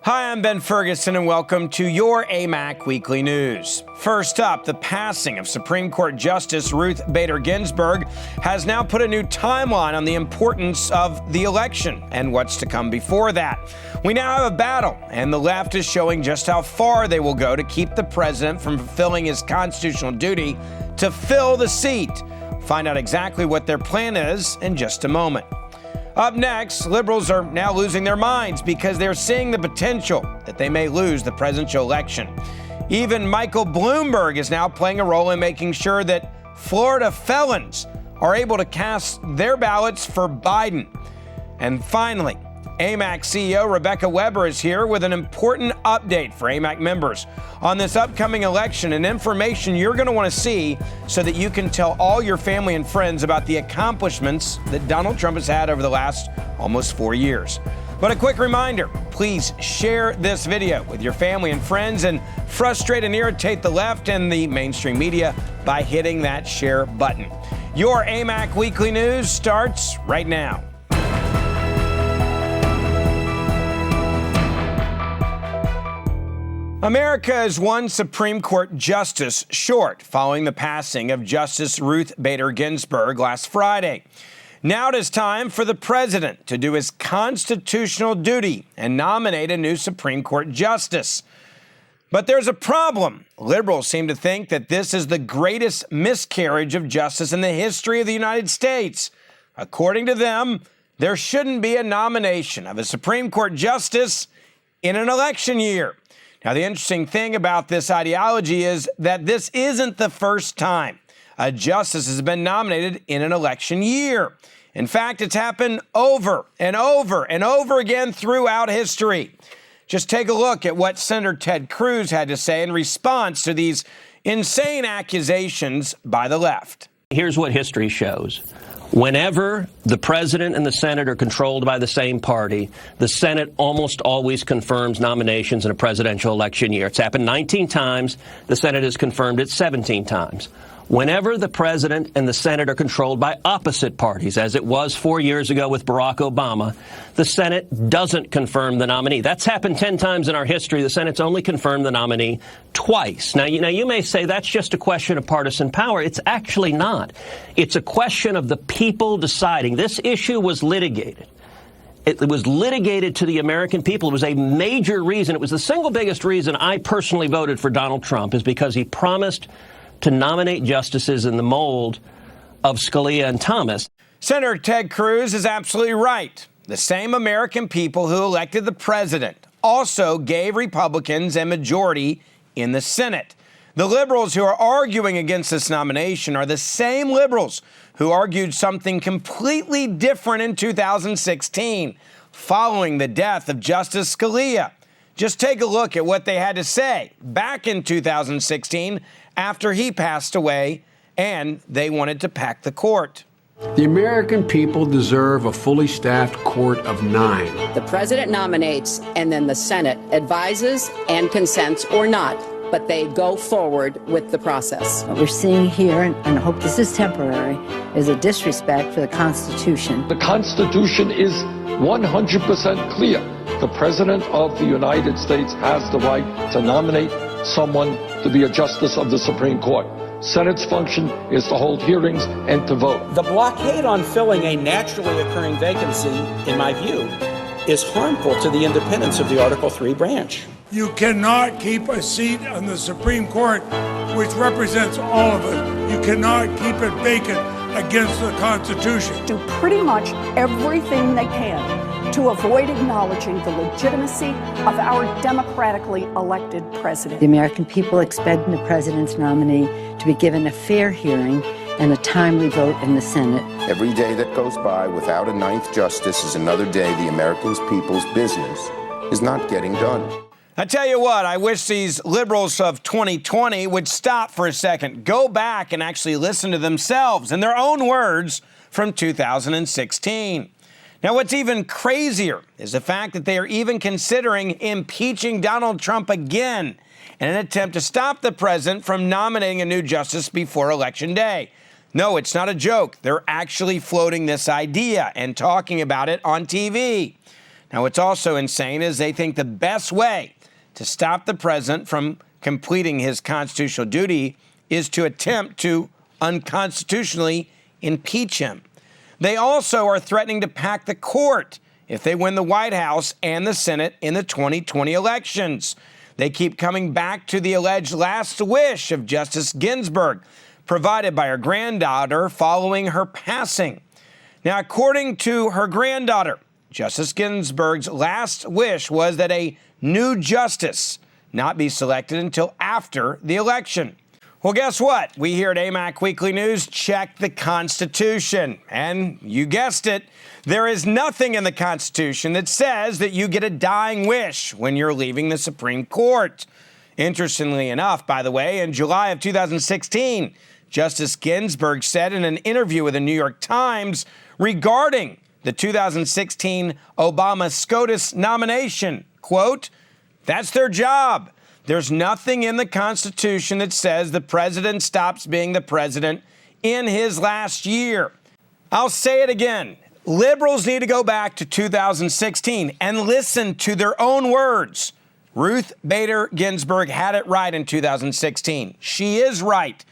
Hi, I'm Ben Ferguson, and welcome to your AMAC Weekly News. First up, the passing of Supreme Court Justice Ruth Bader Ginsburg has now put a new timeline on the importance of the election and what's to come before that. We now have a battle, and the left is showing just how far they will go to keep the president from fulfilling his constitutional duty to fill the seat. Find out exactly what their plan is in just a moment. Up next, liberals are now losing their minds because they're seeing the potential that they may lose the presidential election. Even Michael Bloomberg is now playing a role in making sure that Florida felons are able to cast their ballots for Biden. And finally, AMAC CEO Rebecca Weber is here with an important update for AMAC members on this upcoming election and information you're going to want to see so that you can tell all your family and friends about the accomplishments that Donald Trump has had over the last almost 4 years. But a quick reminder, please share this video with your family and friends and frustrate and irritate the left and the mainstream media by hitting that share button. Your AMAC Weekly News starts right now. America is one Supreme Court justice short following the passing of Justice Ruth Bader Ginsburg last Friday. Now it is time for the president to do his constitutional duty and nominate a new Supreme Court justice. But there's a problem. Liberals seem to think that this is the greatest miscarriage of justice in the history of the United States. According to them, there shouldn't be a nomination of a Supreme Court justice in an election year. Now, the interesting thing about this ideology is that this isn't the first time a justice has been nominated in an election year. In fact, it's happened over and over and over again throughout history. Just take a look at what Senator Ted Cruz had to say in response to these insane accusations by the left. Here's what history shows. Whenever the president and the Senate are controlled by the same party, the Senate almost always confirms nominations in a presidential election year. It's happened 19 times. The Senate has confirmed it 17 times. Whenever the president and the Senate are controlled by opposite parties, as it was 4 years ago with Barack Obama, the Senate doesn't confirm the nominee. That's happened 10 times in our history. The Senate's only confirmed the nominee twice. Now, you may say that's just a question of partisan power. It's actually not. It's a question of the people deciding. This issue was litigated. It was litigated to the American people. It was a major reason. It was the single biggest reason I personally voted for Donald Trump, is because he promised to nominate justices in the mold of Scalia and Thomas. Senator Ted Cruz is absolutely right. The same American people who elected the president also gave Republicans a majority in the Senate. The liberals who are arguing against this nomination are the same liberals who argued something completely different in 2016, following the death of Justice Scalia. Just take a look at what they had to say back in 2016 after he passed away, and they wanted to pack the court. The American people deserve a fully staffed court of 9. The president nominates, and then the Senate advises and consents or not, but they go forward with the process. What we're seeing here, and I hope this is temporary, is a disrespect for the Constitution. The Constitution is 100% clear. The President of the United States has the right to nominate someone to be a justice of the Supreme Court. Senate's function is to hold hearings and to vote. The blockade on filling a naturally occurring vacancy, in my view, is harmful to the independence of the Article III branch. You cannot keep a seat on the Supreme Court, which represents all of us. You cannot keep it vacant against the Constitution. Do pretty much everything they can to avoid acknowledging the legitimacy of our democratically elected president. The American people expect the president's nominee to be given a fair hearing and a timely vote in the Senate. Every day that goes by without a ninth justice is another day the American people's business is not getting done. I tell you what, I wish these liberals of 2020 would stop for a second, go back and actually listen to themselves in their own words from 2016. Now, what's even crazier is the fact that they are even considering impeaching Donald Trump again in an attempt to stop the president from nominating a new justice before Election Day. No, it's not a joke. They're actually floating this idea and talking about it on TV. Now, what's also insane is they think the best way to stop the president from completing his constitutional duty is to attempt to unconstitutionally impeach him. They also are threatening to pack the court if they win the White House and the Senate in the 2020 elections. They keep coming back to the alleged last wish of Justice Ginsburg, provided by her granddaughter following her passing. Now, according to her granddaughter, Justice Ginsburg's last wish was that a new justice not be selected until after the election. Well, guess what? We here at AMAC Weekly News check the Constitution. And you guessed it, there is nothing in the Constitution that says that you get a dying wish when you're leaving the Supreme Court. Interestingly enough, by the way, in July of 2016, Justice Ginsburg said in an interview with the New York Times regarding the 2016 Obama Scotus nomination, quote, "That's their job. There's nothing in the Constitution that says the president stops being the president in his last year." I'll say it again. Liberals need to go back to 2016 and listen to their own words. Ruth Bader Ginsburg had it right in 2016. She is right.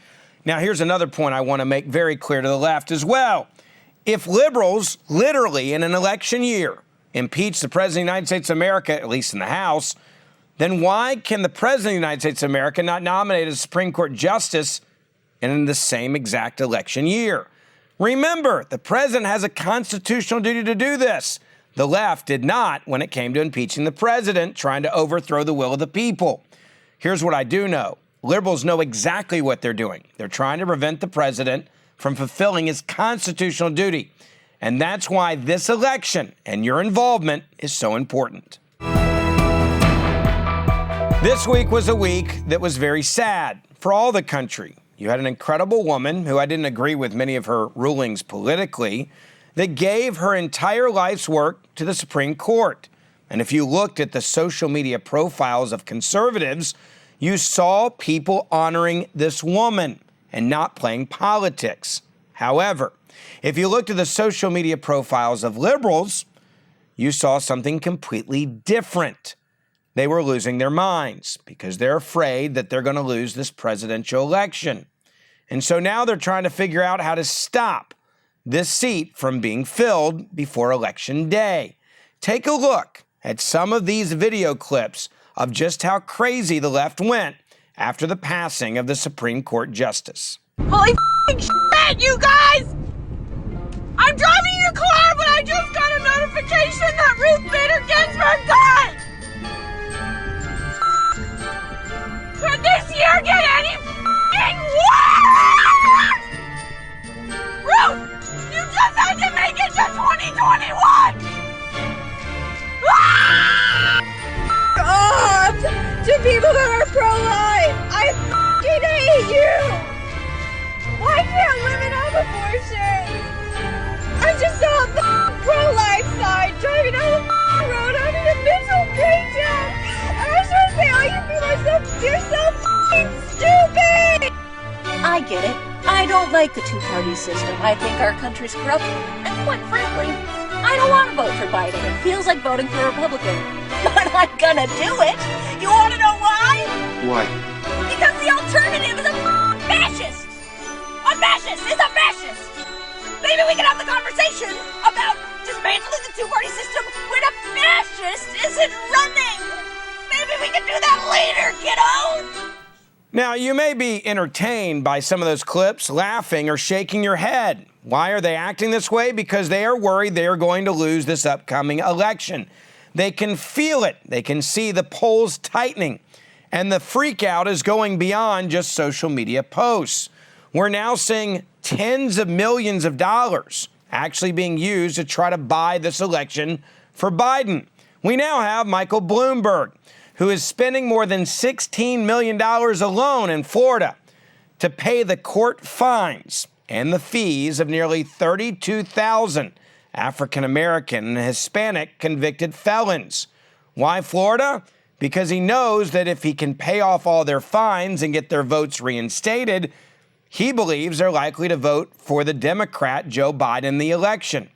Now, here's another point I want to make very clear to the left as well. If liberals literally in an election year impeach the president of the United States of America, at least in the House, then why can the president of the United States of America not nominate a Supreme Court justice in the same exact election year? Remember, the president has a constitutional duty to do this. The left did not when it came to impeaching the president, trying to overthrow the will of the people. Here's what I do know. Liberals know exactly what they're doing. They're trying to prevent the president from fulfilling his constitutional duty. And that's why this election and your involvement is so important. This week was a week that was very sad for all the country. You had an incredible woman who I didn't agree with many of her rulings politically that gave her entire life's work to the Supreme Court. And if you looked at the social media profiles of conservatives, you saw people honoring this woman and not playing politics. However, if you looked at the social media profiles of liberals, you saw something completely different. They were losing their minds because they're afraid that they're going to lose this presidential election. And so now they're trying to figure out how to stop this seat from being filled before Election Day. Take a look at some of these video clips of just how crazy the left went after the passing of the Supreme Court justice. Holy shit, you guys! I'm driving your car, but I just got a notification that Ruth Bader Ginsburg died! Could this year get any f***ing worse? Ruth, you just had to make it to 2021! Off to people that are pro-life! I f***ing hate you! Why can't women have abortions? I just saw a pro-life sign driving down the road having a mental breakdown! And I was trying to say, all you people are you're so f***ing stupid! I get it. I don't like the two-party system. I think our country's corrupt, and quite frankly, I don't want to vote for Biden. It feels like voting for a Republican. But I'm gonna do it! You wanna know why? Why? Because the alternative is a fascist! A fascist is a fascist! Maybe we can have the conversation about dismantling the two-party system when a fascist isn't running! Maybe we can do that later, kiddo! Now, you may be entertained by some of those clips, laughing or shaking your head. Why are they acting this way? Because they are worried they are going to lose this upcoming election. They can feel it. They can see the polls tightening. And the freak out is going beyond just social media posts. We're now seeing tens of millions of dollars actually being used to try to buy this election for Biden. We now have Michael Bloomberg, who is spending more than $16 million alone in Florida to pay the court fines and the fees of nearly 32,000 African-American and Hispanic convicted felons. Why Florida? Because he knows that if he can pay off all their fines and get their votes reinstated, he believes they're likely to vote for the Democrat Joe Biden in the election.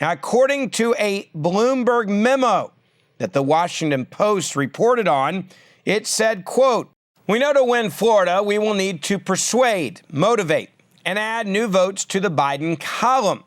Now, according to a Bloomberg memo that the Washington Post reported on, it said, quote, "We know to win Florida, we will need to persuade, motivate, and add new votes to the Biden column.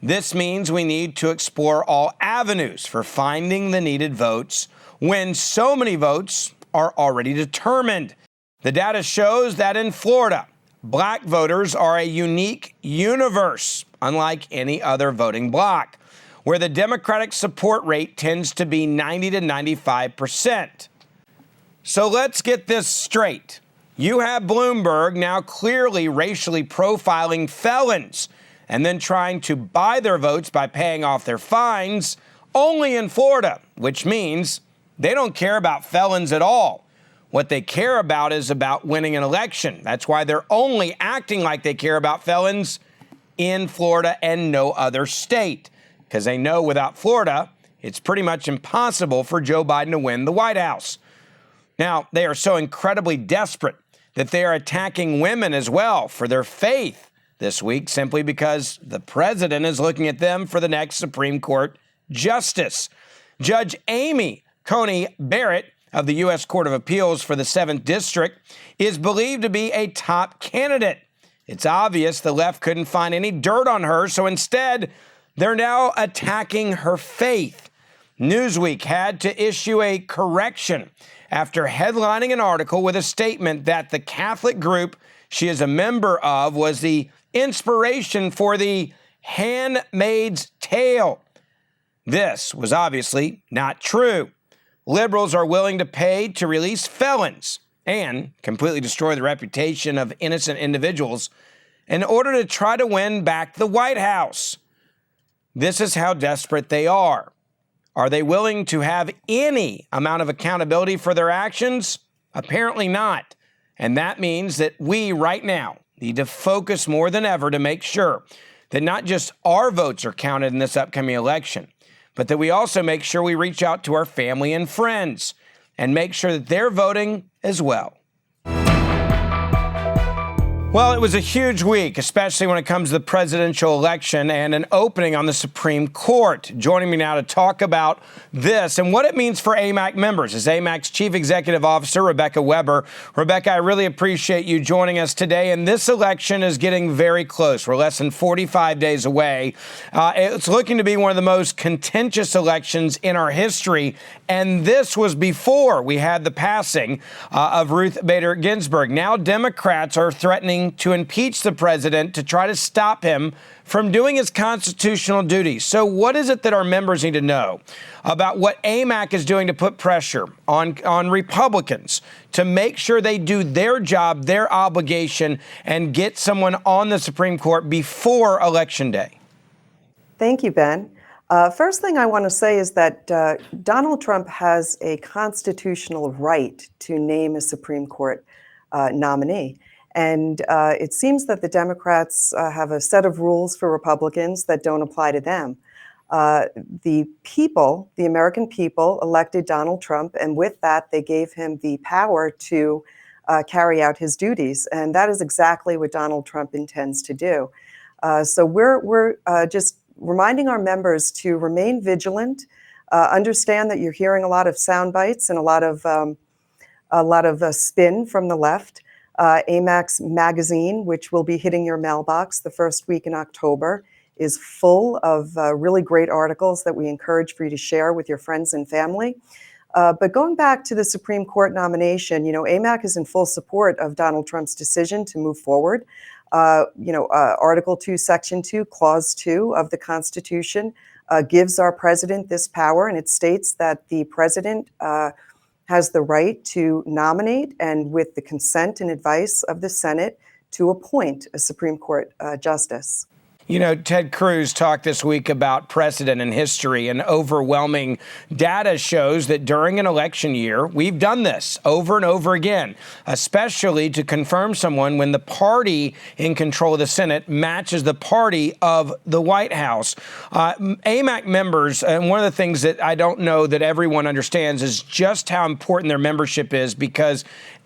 This means we need to explore all avenues for finding the needed votes when so many votes are already determined. The data shows that in Florida, black voters are a unique universe, unlike any other voting bloc, where the Democratic support rate tends to be 90 to 95%. So let's get this straight. You have Bloomberg now clearly racially profiling felons and then trying to buy their votes by paying off their fines only in Florida, which means they don't care about felons at all. What they care about is about winning an election. That's why they're only acting like they care about felons in Florida and no other state, because they know without Florida, it's pretty much impossible for Joe Biden to win the White House. Now, they are so incredibly desperate that they are attacking women as well for their faith this week, simply because the president is looking at them for the next Supreme Court justice. Judge Amy Coney Barrett of the U.S. Court of Appeals for the 7th District is believed to be a top candidate. It's obvious the left couldn't find any dirt on her, so instead, they're now attacking her faith. Newsweek had to issue a correction after headlining an article with a statement that the Catholic group she is a member of was the inspiration for the Handmaid's Tale. This was obviously not true. Liberals are willing to pay to release felons and completely destroy the reputation of innocent individuals in order to try to win back the White House. This is how desperate they are. Are they willing to have any amount of accountability for their actions? Apparently not. And that means that we right now need to focus more than ever to make sure that not just our votes are counted in this upcoming election, but that we also make sure we reach out to our family and friends and make sure that they're voting as well. Well, it was a huge week, especially when it comes to the presidential election and an opening on the Supreme Court. Joining me now to talk about this and what it means for AMAC members is AMAC's Chief Executive Officer, Rebecca Weber. Rebecca, I really appreciate you joining us today. And this election is getting very close. We're less than 45 days away. It's looking to be one of the most contentious elections in our history. And this was before we had the passing of Ruth Bader Ginsburg. Now Democrats are threatening to impeach the president to try to stop him from doing his constitutional duties. So what is it that our members need to know about what AMAC is doing to put pressure on Republicans to make sure they do their job, their obligation, and get someone on the Supreme Court before Election Day? Thank you, Ben. First thing I want to say is that Donald Trump has a constitutional right to name a Supreme Court nominee. And it seems that the Democrats have a set of rules for Republicans that don't apply to them. The people, the American people, elected Donald Trump, and with that, they gave him the power to carry out his duties. And that is exactly what Donald Trump intends to do. So we're just reminding our members to remain vigilant, understand that you're hearing a lot of sound bites and a lot of spin from the left. Amax magazine, which will be hitting your mailbox the first week in October, is full of really great articles that we encourage for you to share with your friends and family. But going back to the Supreme Court nomination, AMAC is in full support of Donald Trump's decision to move forward. Article 2, Section 2, Clause 2 of the Constitution gives our president this power, and it states that the president has the right to nominate and, with the consent and advice of the Senate, to appoint a Supreme Court justice. Ted Cruz talked this week about precedent in history, and overwhelming data shows that during an election year, we've done this over and over again, especially to confirm someone when the party in control of the Senate matches the party of the White House. AMAC members, and one of the things that I don't know that everyone understands is just how important their membership is, because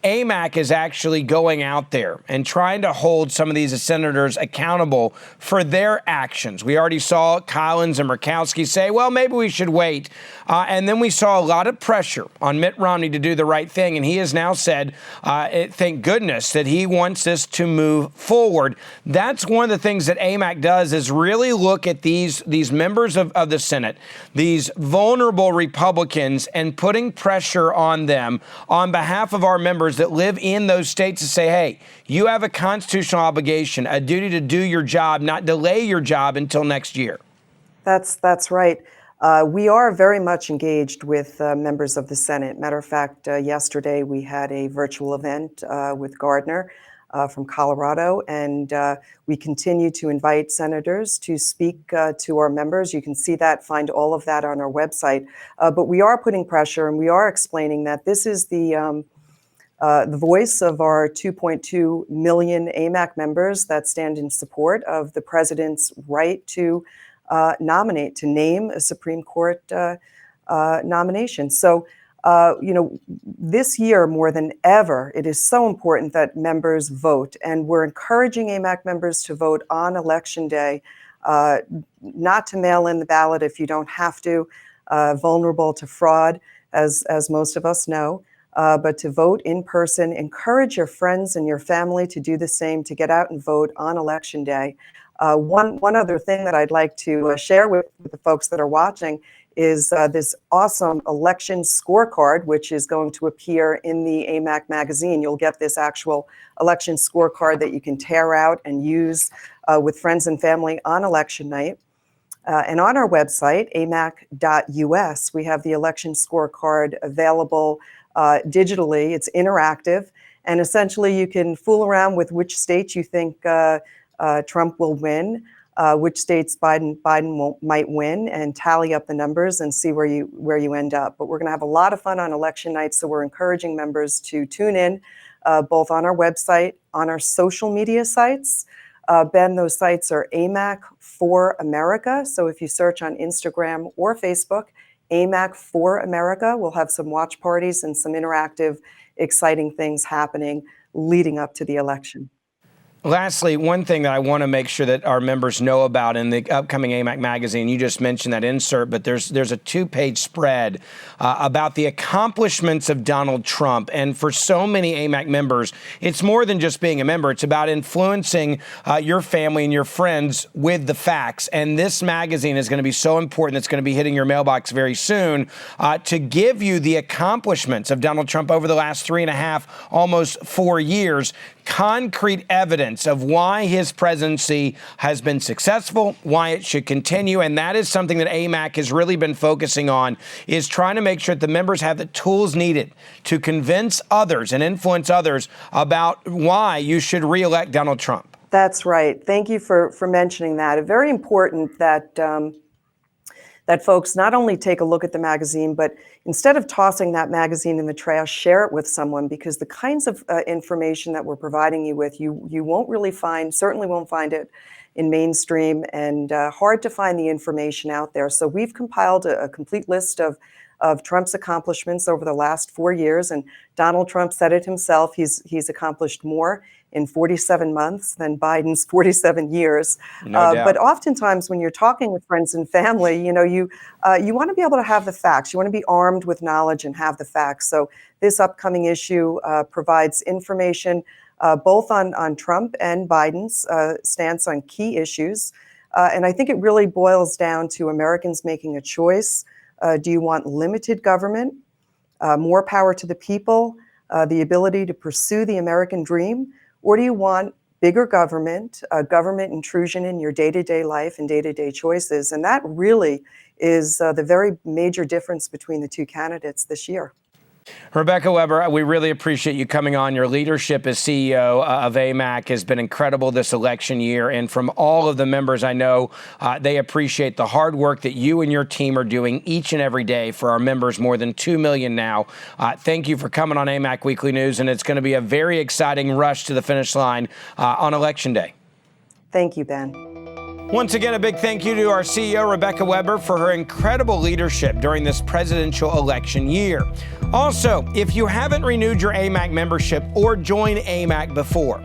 AMAC is actually going out there and trying to hold some of these senators accountable for their actions. We already saw Collins and Murkowski say, well, maybe we should wait. And then we saw a lot of pressure on Mitt Romney to do the right thing. And he has now said, thank goodness, that he wants this to move forward. That's one of the things that AMAC does, is really look at these members of the Senate, these vulnerable Republicans, and putting pressure on them on behalf of our members that live in those states to say, hey, you have a constitutional obligation, a duty to do your job, not delay your job until next year. That's right. We are very much engaged with members of the Senate. Matter of fact, yesterday we had a virtual event with Gardner from Colorado, and we continue to invite senators to speak to our members. You can see that, find all of that on our website. But we are putting pressure, and we are explaining that this is the voice of our 2.2 million AMAC members that stand in support of the president's right to nominate, to name a Supreme Court nomination. So, this year more than ever, it is so important that members vote, and we're encouraging AMAC members to vote on Election Day, not to mail in the ballot if you don't have to, vulnerable to fraud, as most of us know, but to vote in person. Encourage your friends and your family to do the same, to get out and vote on Election Day. One other thing that I'd like to share with the folks that are watching is this awesome election scorecard, which is going to appear in the AMAC magazine. You'll get this actual election scorecard that you can tear out and use with friends and family on election night. And on our website, amac.us, we have the election scorecard available digitally. It's interactive, and essentially you can fool around with which states you think Trump will win, which states Biden might win, and tally up the numbers and see where you end up. But we're going to have a lot of fun on election night, so we're encouraging members to tune in, both on our website, on our social media sites. Ben, those sites are AMAC for America. So if you search on Instagram or Facebook, AMAC for America, we'll have some watch parties and some interactive, exciting things happening leading up to the election. Lastly, one thing that I want to make sure that our members know about in the upcoming AMAC magazine, you just mentioned that insert, but there's a 2-page spread about the accomplishments of Donald Trump. And for so many AMAC members, it's more than just being a member. It's about influencing your family and your friends with the facts. And this magazine is going to be so important. It's going to be hitting your mailbox very soon to give you the accomplishments of Donald Trump over the last 3.5, almost 4 years. Concrete evidence of why his presidency has been successful, why it should continue. And that is something that AMAC has really been focusing on, is trying to make sure that the members have the tools needed to convince others and influence others about why you should reelect Donald Trump. That's right. Thank you for mentioning that. It's very important that that folks not only take a look at the magazine, but instead of tossing that magazine in the trash, share it with someone, because the kinds of information that we're providing you with, you won't really find, certainly won't find it in mainstream, and hard to find the information out there. So we've compiled a complete list of Trump's accomplishments over the last 4 years, and Donald Trump said it himself. He's accomplished more in 47 months than Biden's 47 years. No doubt. But oftentimes when you're talking with friends and family, you want to be able to have the facts. You want to be armed with knowledge and have the facts. So this upcoming issue provides information both on Trump and Biden's stance on key issues. And I think it really boils down to Americans making a choice. Do you want limited government, more power to the people, the ability to pursue the American dream? Or do you want bigger government, government intrusion in your day-to-day life and day-to-day choices? And that really is the very major difference between the two candidates this year. Rebecca Weber, we really appreciate you coming on. Your leadership as CEO of AMAC has been incredible this election year. And from all of the members I know, they appreciate the hard work that you and your team are doing each and every day for our members, more than 2 million now. Thank you for coming on AMAC Weekly News. And it's going to be a very exciting rush to the finish line on Election Day. Thank you, Ben. Once again, a big thank you to our CEO, Rebecca Weber, for her incredible leadership during this presidential election year. Also, if you haven't renewed your AMAC membership or joined AMAC before,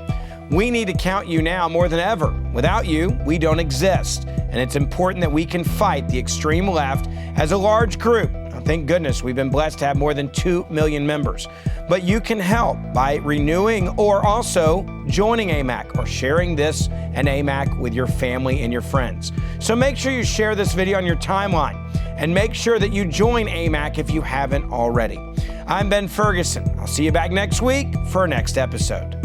we need to count you now more than ever. Without you, we don't exist. And it's important that we can fight the extreme left as a large group. Thank goodness we've been blessed to have more than 2 million members. But you can help by renewing or also joining AMAC or sharing this and AMAC with your family and your friends. So make sure you share this video on your timeline and make sure that you join AMAC if you haven't already. I'm Ben Ferguson. I'll see you back next week for our next episode.